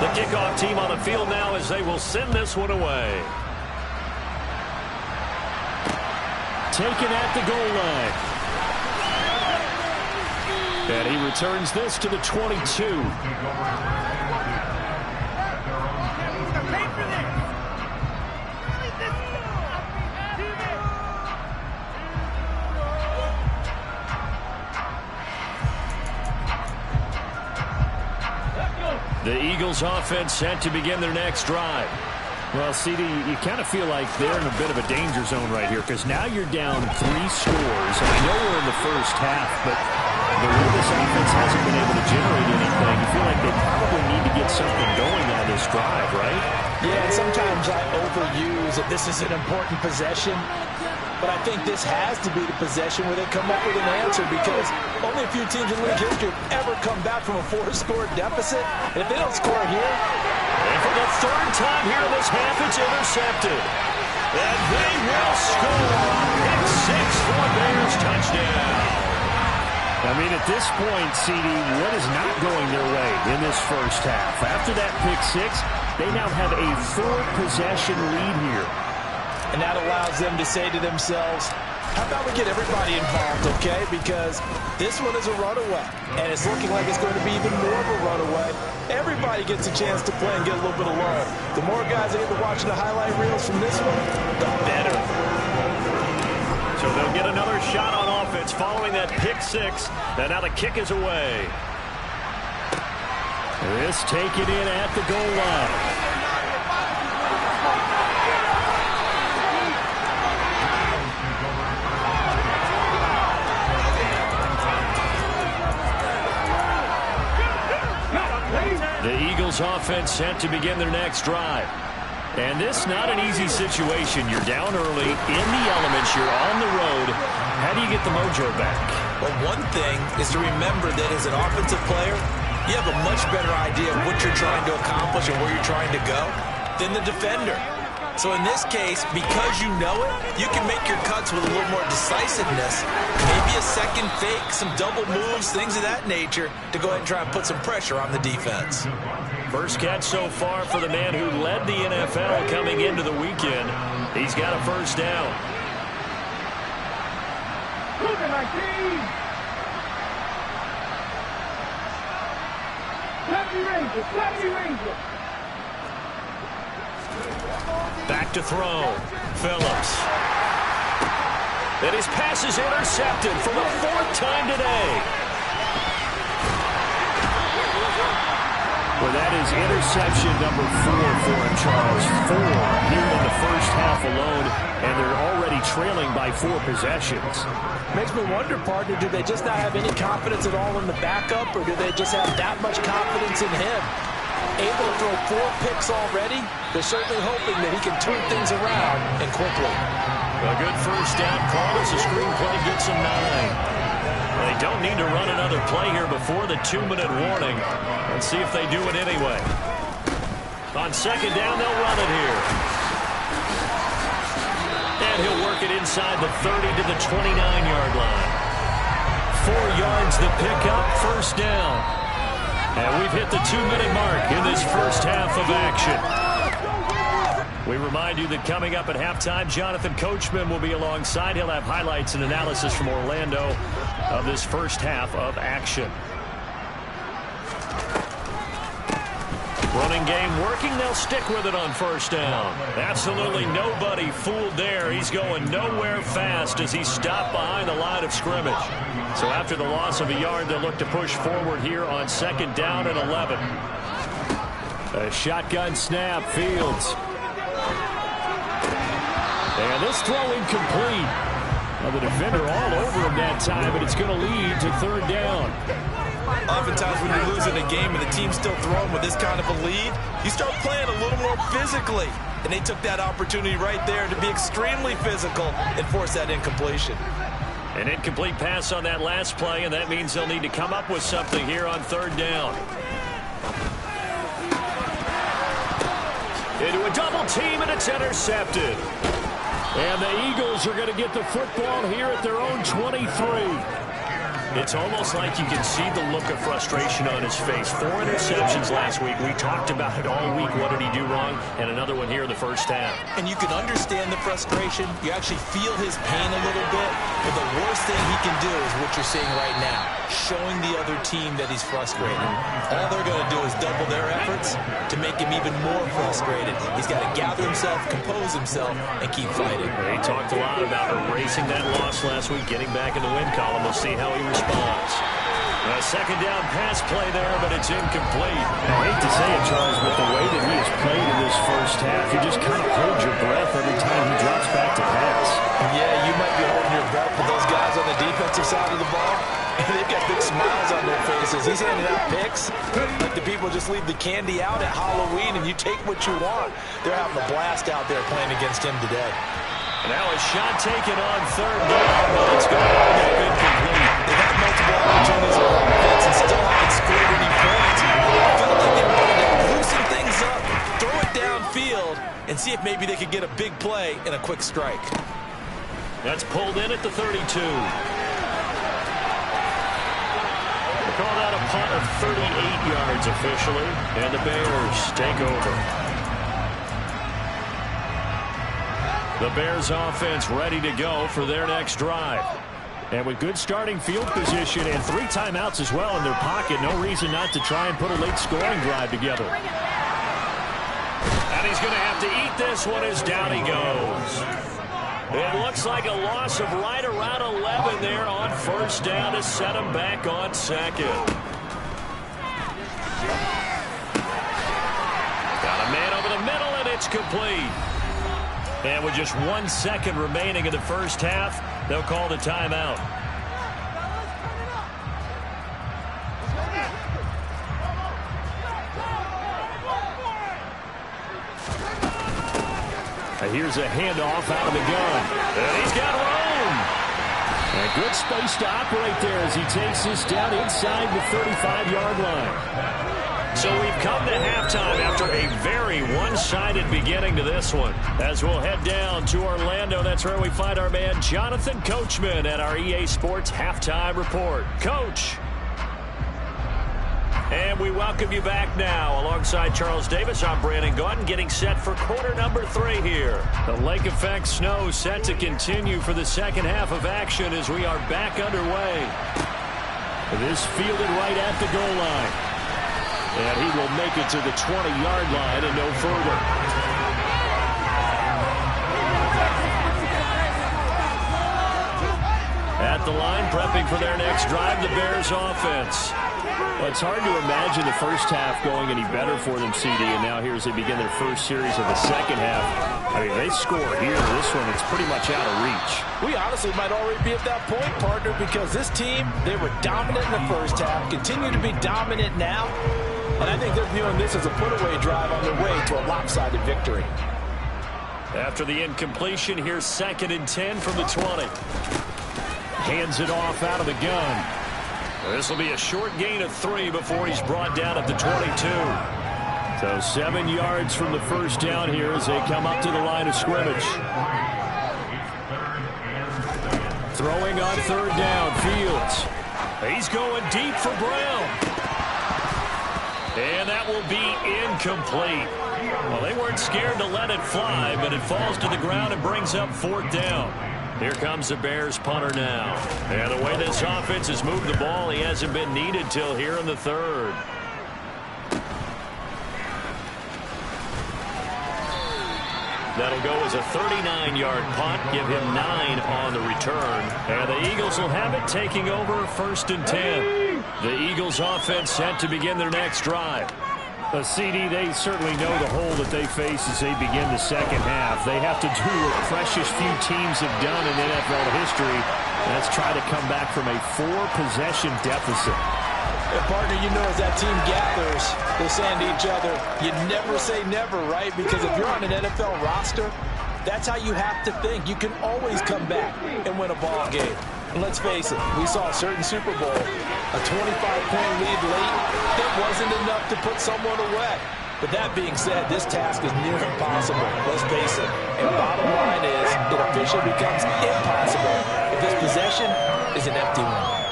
The kickoff team on the field now as they will send this one away. Taken at the goal line. And he returns this to the 22. The Eagles offense set to begin their next drive. Well, CD, you kind of feel like they're in a bit of a danger zone right here because now you're down 3 scores. And I know we're in the first half, but the way this offense hasn't been able to generate anything, you feel like they probably need to get something going on this drive, right? Yeah, and sometimes I overuse that this is an important possession. But I think this has to be the possession where they come up with an answer because only a few teams in league history have ever come back from a 4-score deficit. And if they don't score here... And for the 3rd time here in this half, it's intercepted. And they will score a pick 6 for a Bears touchdown. I mean, at this point, CD, what is not going their way in this first half? After that pick 6, they now have a 4-possession lead here. And that allows them to say to themselves, how about we get everybody involved, okay? Because this one is a runaway, and it's looking like it's going to be even more of a runaway. Everybody gets a chance to play and get a little bit of love. The more guys that get to watch the highlight reels from this one, the better. So they'll get another shot on offense following that pick 6. And now the kick is away. This taken in at the goal line. The Eagles offense set to begin their next drive. And this not an easy situation. You're down early, in the elements, you're on the road. How do you get the mojo back? Well, one thing is to remember that as an offensive player, you have a much better idea of what you're trying to accomplish and where you're trying to go than the defender. So in this case, because you know it, you can make your cuts with a little more decisiveness. Maybe a second fake, some double moves, things of that nature to go ahead and try and put some pressure on the defense. First catch so far for the man who led the NFL coming into the weekend. He's got a first down. Look at my team! Happy Rangers! Back to throw. Phillips. And his pass is intercepted for the 4th time today. Well, that is interception number 4 for him, Charles. 4 here in the first half alone, and they're already trailing by 4 possessions. Makes me wonder, partner, do they just not have any confidence at all in the backup, or do they just have that much confidence in him? Able to throw 4 picks already, they're certainly hoping that he can turn things around and quickly. A good first down call as the screenplay gets him 9. They don't need to run another play here before the 2-minute warning. Let's see if they do it anyway. On second down, they'll run it here. And he'll work it inside the 30 to the 29-yard line. 4 yards the pickup, first down. And we've hit the 2-minute mark in this first half of action. We remind you that coming up at halftime, Jonathan Coachman will be alongside. He'll have highlights and analysis from Orlando of this first half of action. Running game working. They'll stick with it on first down. Absolutely nobody fooled there. He's going nowhere fast as he's stopped behind the line of scrimmage. So after the loss of a yard, they'll look to push forward here on second down and 11. A shotgun snap, Fields. And this throw incomplete. Well, the defender all over him that time, but it's going to lead to third down. Oftentimes when you're losing a game and the team's still throwing with this kind of a lead, you start playing a little more physically. And they took that opportunity right there to be extremely physical and force that incompletion. An incomplete pass on that last play, and that means they'll need to come up with something here on third down. Into a double team, and it's intercepted. And the Eagles are going to get the football here at their own 23. It's almost like you can see the look of frustration on his face. 4 interceptions last week. We talked about it all week. What did he do wrong? And another one here in the first half. And you can understand the frustration. You actually feel his pain a little bit. But the worst thing he can do is what you're seeing right now, showing the other team that he's frustrated. All they're going to do is double their efforts to make him even more frustrated. He's got to gather himself, compose himself, and keep fighting. He talked a lot about erasing that loss last week, getting back in the win column. We'll see how he responds. A second down pass play there, but it's incomplete. I hate to say it, Charles, but the way that he has played in this first half, you just kind of hold your breath every time he drops back to pass. Yeah, you might be holding your breath with those guys on the defensive side of the ball. They've got big smiles on their faces. He's handing out picks like the people just leave the candy out at Halloween and you take what you want. They're having a blast out there playing against him today. Now a shot taken on third down, but it's going to end up incomplete. They've had multiple opportunities on offense and still haven't scored any points. I felt like they wanted to loosen things up, throw it downfield, and see if maybe they could get a big play and a quick strike. That's pulled in at the 32. Call that a punt of 38 yards officially, and the Bears take over. The Bears offense ready to go for their next drive. And with good starting field position and 3 timeouts as well in their pocket, no reason not to try and put a late scoring drive together. And he's going to have to eat this one as down he goes. It looks like a loss of right around 11 there on first down to set him back on second. Got a man over the middle, and it's complete. And with just 1 second remaining in the first half, they'll call the timeout. Here's a handoff out of the gun. And he's got room. And good space to operate there as he takes this down inside the 35-yard line. So we've come to halftime after a very one-sided beginning to this one. As we'll head down to Orlando, that's where we find our man Jonathan Coachman at our EA Sports Halftime Report. Coach. And we welcome you back now. Alongside Charles Davis, I'm Brandon Gaudin, getting set for quarter number 3 here. The lake effect snow set to continue for the second half of action as we are back underway. This fielded right at the goal line. And he will make it to the 20-yard line and no further. At the line, prepping for their next drive, the Bears offense. Well, it's hard to imagine the first half going any better for them, CD, and now here as they begin their first series of the second half. I mean, they score here. This one, it's pretty much out of reach. We honestly might already be at that point, partner, because this team, they were dominant in the first half, continue to be dominant now, and I think they're viewing this as a put-away drive on their way to a lopsided victory. After the incompletion, here's 2nd and 10 from the 20. Hands it off out of the gun. This will be a short gain of 3 before he's brought down at the 22. So 7 yards from the first down here as they come up to the line of scrimmage. Throwing on third down, Fields. He's going deep for Brown. And that will be incomplete. Well, they weren't scared to let it fly, but it falls to the ground and brings up 4th down. Here comes the Bears punter now. And the way this offense has moved the ball, he hasn't been needed till here in the 3rd. That'll go as a 39-yard punt, give him 9 on the return. And the Eagles will have it, taking over 1st and 10. The Eagles offense set to begin their next drive. CD, they certainly know the hole that they face as they begin the second half. They have to do what precious few teams have done in NFL history, and that's try to come back from a 4-possession deficit. And partner, you know, as that team gathers, they're saying to each other, you never say never, right? Because if you're on an NFL roster, that's how you have to think. You can always come back and win a ball game. And let's face it, we saw a certain Super Bowl, a 25-point lead late, that wasn't enough to put someone away. But that being said, this task is near impossible, let's face it. And bottom line is, it officially becomes impossible if this possession is an empty one.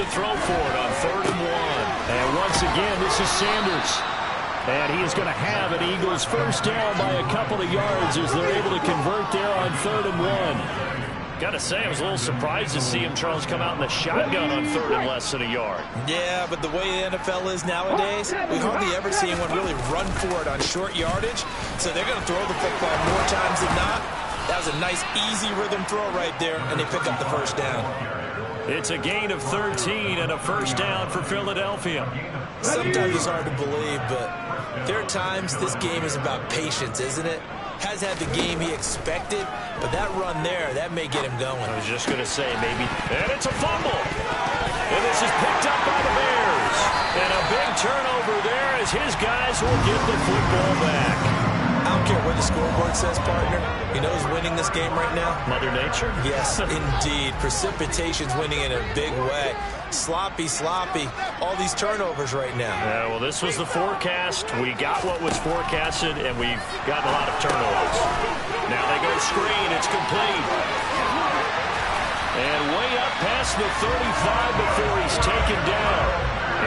to throw for it on 3rd and 1. And once again, this is Sanders. And he is going to have an Eagles first down by a couple of yards as they're able to convert there on 3rd and 1. Got to say, I was a little surprised to see him, Charles, come out in the shotgun on 3rd and less than a yard. Yeah, but the way the NFL is nowadays, we hardly ever see anyone really run for it on short yardage. So they're going to throw the football more times than not. That was a nice, easy rhythm throw right there, and they pick up the first down. It's a gain of 13 and a first down for Philadelphia. Sometimes it's hard to believe, but there are times this game is about patience, isn't it? Has had the game he expected, but that run there, that may get him going. I was just going to say, maybe. And it's a fumble. And this is picked up by the Bears. And a big turnover there as his guys will get the football back. I don't care what the scoreboard says, partner. You know who's winning this game right now? Mother Nature? Yes, indeed. Precipitation's winning in a big way. Sloppy, all these turnovers right now. Yeah, well, this was the forecast. We got what was forecasted, and we've gotten a lot of turnovers. Now they go screen. It's complete. And way up past the 35 before he's taken down.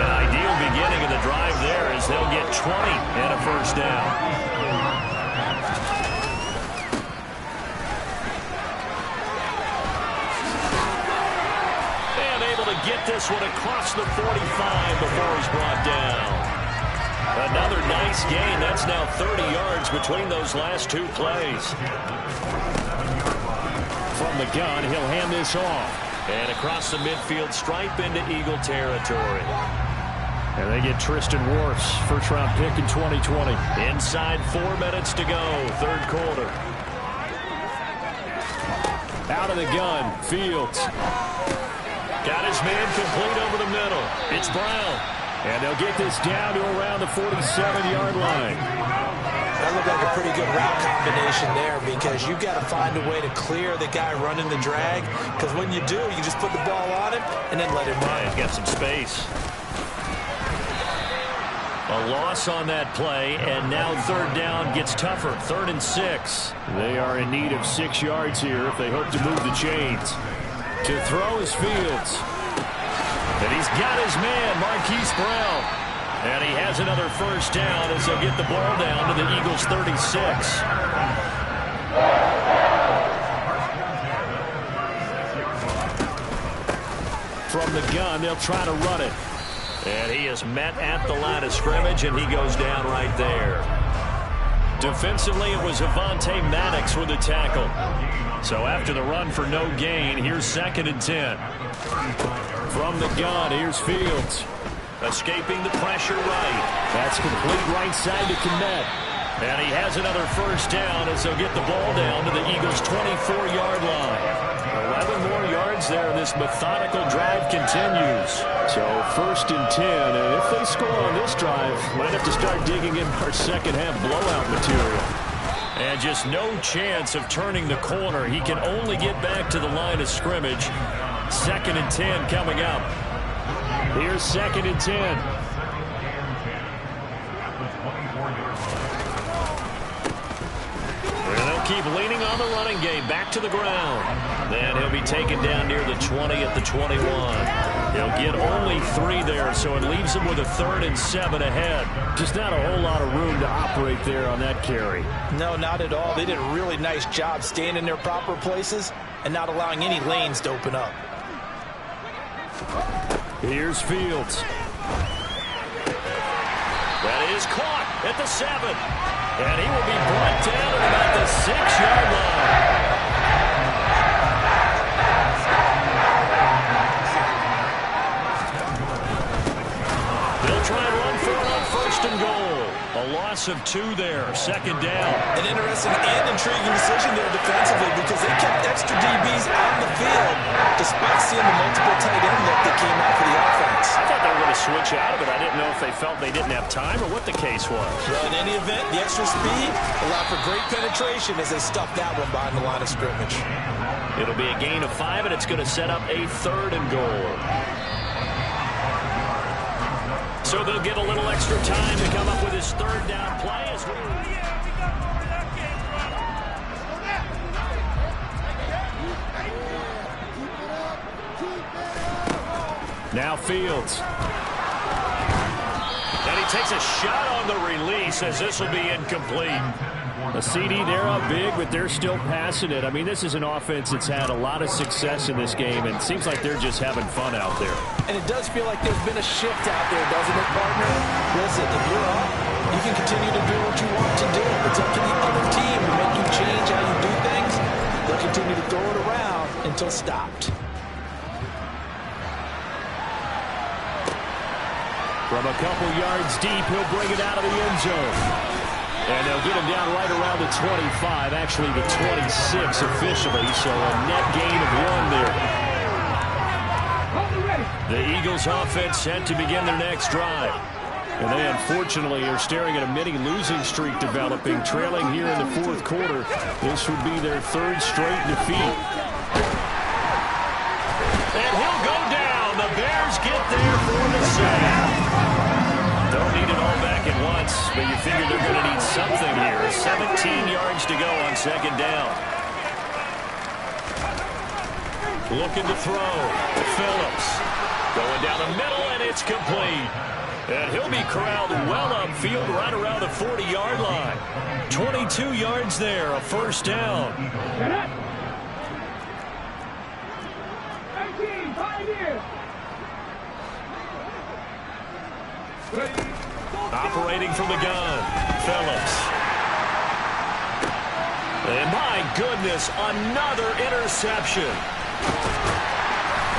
An ideal beginning of the drive there as they'll get 20 and a first down. Get this one across the 45 before he's brought down. Another nice gain. That's now 30 yards between those last two plays. From the gun, he'll hand this off. And across the midfield stripe into Eagle territory. And they get Tristan Wirfs, first-round pick in 2020. Inside 4 minutes to go, 3rd quarter. Out of the gun, Fields. Got his man complete over the middle. It's Brown. And they'll get this down to around the 47-yard line. That looked like a pretty good route combination there because you've got to find a way to clear the guy running the drag. Because when you do, you just put the ball on him and then let him run. He's got some space. A loss on that play, and now 3rd down gets tougher. 3rd and 6. They are in need of 6 yards here if they hope to move the chains. To throw is Fields. And he's got his man, Marquise Brown. And he has another first down as they'll get the ball down to the Eagles' 36. From the gun, they'll try to run it. And he is met at the line of scrimmage, and he goes down right there. Defensively, it was Avonte Maddox with the tackle. So after the run for no gain, here's 2nd and 10. From the gun, here's Fields. Escaping the pressure right. That's complete right side to Kmet. And he has another first down as they'll get the ball down to the Eagles' 24-yard line. 11 more yards there, and this methodical drive continues. So 1st and 10, and if they score on this drive, might have to start digging in our second-half blowout material. And just no chance of turning the corner. He can only get back to the line of scrimmage. 2nd and 10 coming up. Here's 2nd and 10. And they'll keep leaning on the running game. Back to the ground. Then he'll be taken down near the 20 at the 21. He'll get only 3 there, so it leaves him with a 3rd and 7 ahead. Just not a whole lot of room to operate there on that carry. No, not at all. They did a really nice job staying in their proper places and not allowing any lanes to open up. Here's Fields. That is caught at the 7. And he will be brought down at about the 6-yard line. They'll try and run for it on 1st and goal. A loss of 2 there, 2nd down. An interesting and intriguing decision there defensively because they kept extra DBs on the field despite seeing the multiple tight end look that came out for the offense. I thought they were going to switch out of it. I didn't know if they felt they didn't have time or what the case was. Well, in any event, the extra speed allowed for great penetration as they stuffed that one behind the line of scrimmage. It'll be a gain of 5, and it's going to set up a 3rd and goal. So they'll get a little extra time to come up with his 3rd down play as we... Now Fields. And he takes a shot on the release as this will be incomplete. A CD, they're up big, but they're still passing it. I mean, this is an offense that's had a lot of success in this game, and it seems like they're just having fun out there. And it does feel like there's been a shift out there, doesn't it, partner? Listen, if you're up, you can continue to do what you want to do. It's up to the other team to make you change how you do things. They'll continue to throw it around until stopped. From a couple yards deep, he'll bring it out of the end zone. And they'll get him down right around the 25, actually the 26 officially, so a net gain of 1 there. The Eagles offense set to begin their next drive. And they unfortunately are staring at a mini losing streak developing, trailing here in the fourth quarter. This would be their third straight defeat. And he'll go down. The Bears get there for the sack. Don't need it all back at once, but you figure they're going to need something here. 17 yards to go on second down. Looking to throw. Phillips going down the middle, and it's complete. And he'll be corralled well upfield right around the 40-yard line. 22 yards there, a first down. 19, 5 years. Operating from the gun, Phillips. And my goodness, another interception.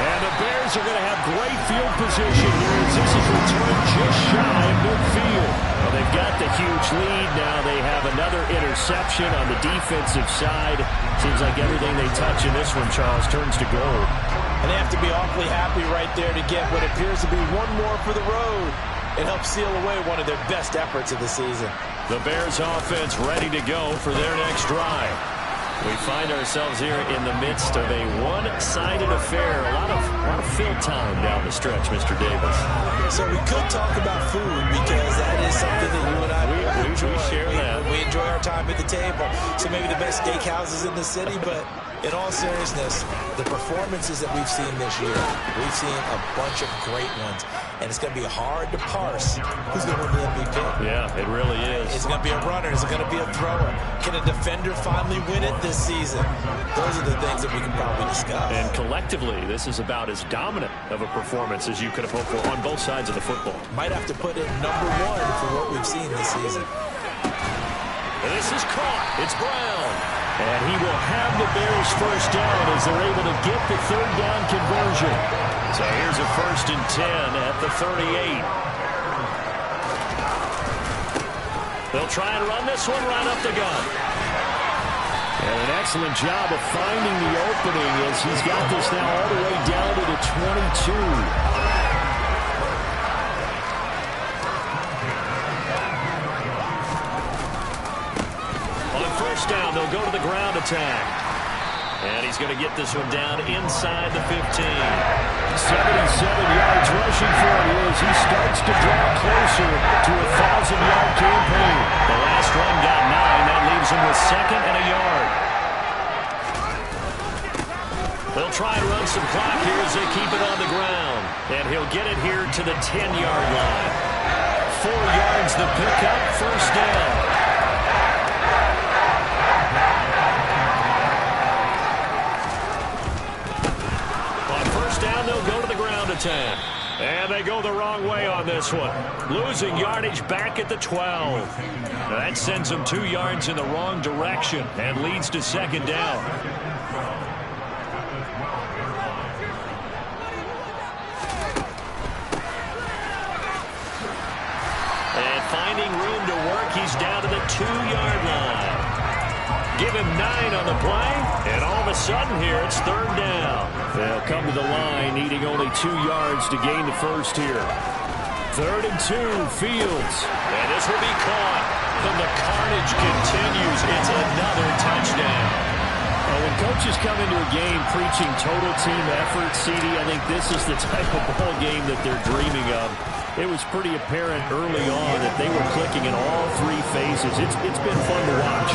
And the Bears are going to have great field position here as this is returned just shy of midfield. Well, they've got the huge lead. Now they have another interception on the defensive side. Seems like everything they touch in this one, Charles, turns to gold. And they have to be awfully happy right there to get what appears to be one more for the road. It helps seal away one of their best efforts of the season. The Bears offense ready to go for their next drive. We find ourselves here in the midst of a one-sided affair. A lot of fill time down the stretch, Mr. Davis. So we could talk about food because that is something that you and I enjoy. We share that. We enjoy our time at the table. So maybe the best steakhouses in the city, but in all seriousness, the performances that we've seen this year, we've seen a bunch of great ones. And it's going to be hard to parse who's going to win the MVP. Yeah, it really is. Is it going to be a runner? Is it going to be a thrower? Can a defender finally win it this season? Those are the things that we can probably discuss. And collectively, this is about as dominant of a performance as you could have hoped for on both sides of the football. Might have to put it number one for what we've seen this season. And this is caught. It's Brown. And he will have the Bears first down as they're able to get the third down conversion. So here's a 1st and 10 at the 38. They'll try and run this one right up the gut. And an excellent job of finding the opening as he's got this now all the way down to the 22. On first down, they'll go to the ground attack. And he's going to get this one down inside the 15. 77 yards rushing for him as he starts to draw closer to a 1,000-yard campaign. The last run got 9. That leaves him with 2nd and a yard. They'll try and run some clock here as they keep it on the ground. And he'll get it here to the 10-yard line. 4 yards the pickup, first down. Down, they'll go to the ground attack. And they go the wrong way on this one. Losing yardage back at the 12. Now that sends them 2 yards in the wrong direction and leads to second down. And finding room to work, he's down to the 2-yard line. Give him 9 on the play, and all of a sudden here, it's third down. They'll come to the line, needing only 2 yards to gain the first here. 3rd and 2, Fields. And this will be caught. And the carnage continues. It's another touchdown. Well, when coaches come into a game preaching total team effort, CD, I think this is the type of ball game that they're dreaming of. It was pretty apparent early on that they were clicking in all 3 phases. It's been fun to watch.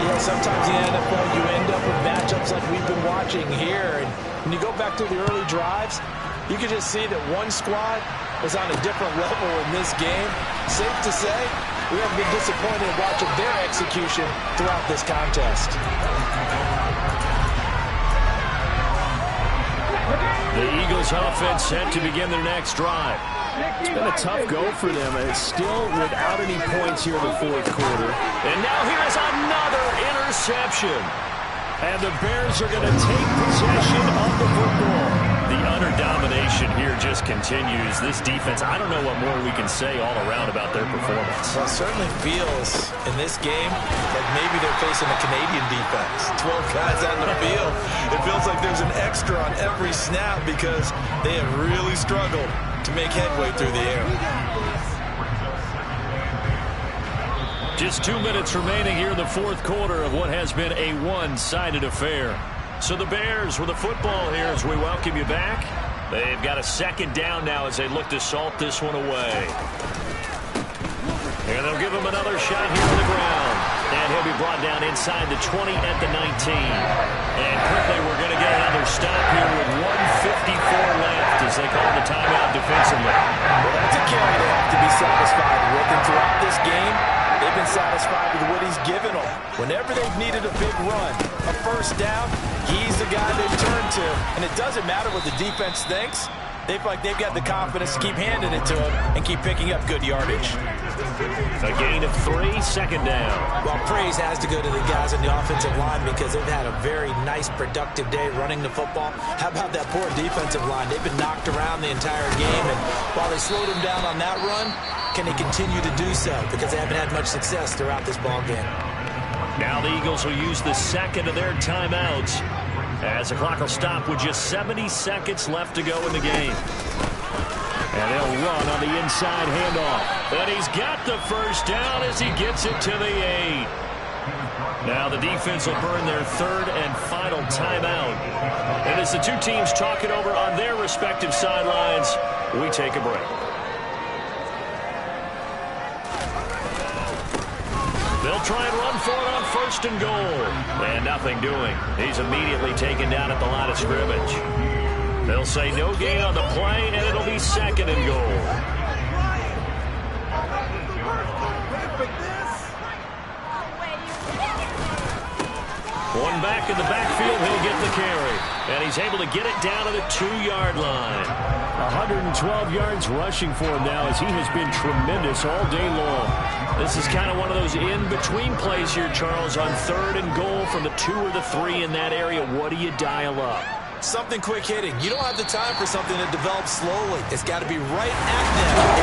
Yeah, sometimes in the NFL you end up with matchups like we've been watching here. And when you go back to the early drives, You can just see that one squad was on a different level in this game. Safe to say, we haven't been disappointed in watching their execution throughout this contest. The Eagles offense set to begin their next drive. It's been a tough go for them, and it's still without any points here in the fourth quarter. And now here's another interception. And the Bears are going to take possession of the football. The utter domination here just continues. This defense, I don't know what more we can say all around about their performance. Well, it certainly feels in this game like maybe they're facing a Canadian defense. 12 guys on the field. It feels like there's an extra on every snap because they have really struggled to make headway through the air. Just 2 minutes remaining here in the fourth quarter of what has been a one-sided affair. So the Bears with the football here as we welcome you back. They've got a second down now as they look to salt this one away. And they'll give him another shot here on the ground. And he'll be brought down inside the 20 at the 19. And quickly we're going to get another stop here with 1:54 left as they call the timeout defensively. Well, that's a carry they have to be satisfied with. And throughout this game, they've been satisfied with what he's given them. Whenever they've needed a big run, a first down, he's the guy they've turned to. And it doesn't matter what the defense thinks. They feel like they've got the confidence to keep handing it to him and keep picking up good yardage. A gain of 3, second down. Well, praise has to go to the guys on the offensive line because they've had a very nice, productive day running the football. How about that poor defensive line? They've been knocked around the entire game, and while they slowed them down on that run, can they continue to do so? Because they haven't had much success throughout this ball game. Now the Eagles will use the second of their timeouts as the clock will stop with just 70 seconds left to go in the game. And they'll run on the inside handoff. And he's got the first down as he gets it to the 8. Now the defense will burn their third and final timeout. And as the two teams talk it over on their respective sidelines, we take a break. They'll try and run for it on first and goal. And nothing doing. He's immediately taken down at the line of scrimmage. They'll say no gain on the play, and it'll be second and goal. One back in the backfield, he'll get the carry. And he's able to get it down to the 2-yard line. 112 yards rushing for him now as he has been tremendous all day long. This is kind of one of those in-between plays here, Charles, on third and goal from the 2 or the 3 in that area. What do you dial up? Something quick hitting. You don't have the time for something that develops slowly. It's got to be right at them